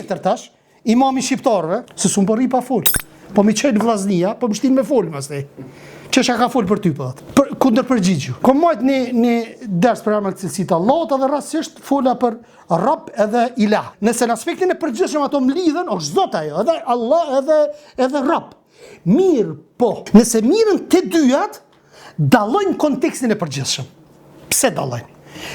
tjetër tash, imami shqiptarëve, se s'u bërri pa fol. Po mi qenë vllaznia, po më shtin me fol pastaj. Çesha ka fol për ty po. Kundër përgjigju. Kom majt një ders për emrin e cilësitë Allahut edhe rastësisht fola për Rabb edhe Ilah. Nëse në aspektin e përgjithshëm ato mlidhen, është Zot ajo, edhe Allah edhe Rabb. Mirë, po. Nëse mirën të dyjat dallojnë kontekstin e përgjithshëm. Pse dallojnë?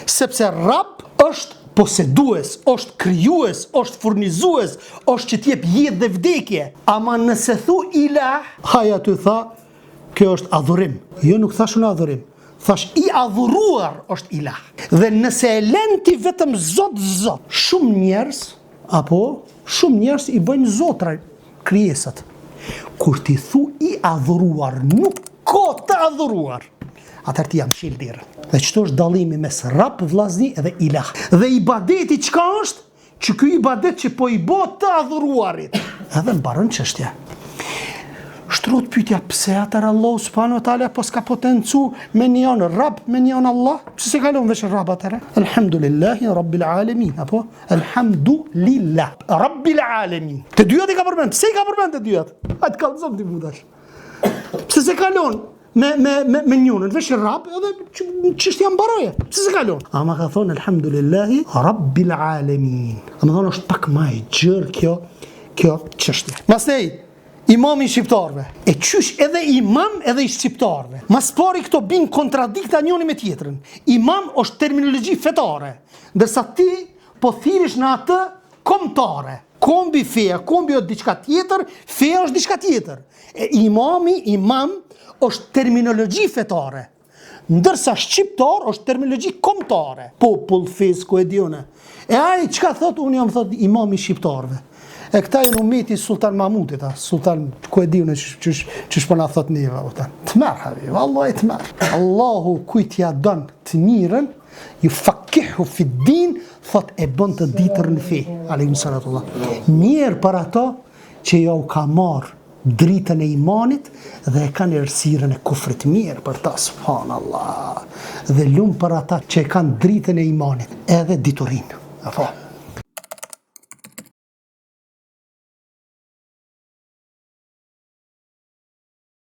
Sepse Rabb është posedues, është krijues, është furnizues, është që t'jep jetë dhe vdekje. Ama nëse thu Ilah, haja ty tha, kjo është adhurim. Jo, nuk thash unë adhurim. Thash i adhuruar është Ilah. Dhe nëse e lën ti vetëm Zot, shumë njerëz i bëjnë zotra krijesat. Kur ti thu i adhuruar, nuk ka të adhuruar. Atëherë ti jam shil dirë. Dhe qëto është dallimi mes Rabb, vllazni edhe Ilah. Dhe ibadeti çka është? Që ky ibadet që po i bë të adhuruarit. Edhe mbaron çështja. Shtrohet pyetja pse atëherë Allahu subhanahu wa taala po s'ka potencu me njën Rabb, me njën Allah? Pse se kalon vesh Rabb atëherë? Alhamdulillahi rabbil alamin, apo alhamdulillah rabbil alamin. Të dyat i ka përmend. Pse i ka përmend të dyat? Hajt kallzom ti mudash. Pse se kalon me njënën, vesh Rabb edhe çështja mbaroje. Pse se kalon? Ama ka thonë alhamdulillahi rabbil alamin. Ama thonë është pak më e gjerë kjo çështje. Pastaj imami i shqiptarëve. E qysh edhe imam edhe i shqiptarëve. Mas pari këto bin kontradikta njëri me tjetrën. Imam është terminologji fetare, ndërsa ti po thirrish në atë kombëtare. Kombi feja, kombi është diçka tjetër, feja është diçka tjetër. E imam është terminologji fetare, ndërsa shqiptar është terminologji kombëtare. Popull, fes, ku e dione. E ai çka thot, unë jam thot imami i shqiptarëve. E këta e në umeti Sultan Mahmudit, Sultan, ku e diune që shpëna thot neve, të merë, habib, Allah e të merë. Allahu kujt ja dën të mirën, ju fakihu fit din, thot e bën të ditër në fe, alayhim salatullah. Mirë për ato që ja u ka marë dritën e imanit dhe e kanë errësirën e kufrit, mirë për ta, subhanallah. Dhe lumë për ata që e kanë dritën e imanit, edhe diturinë. Apo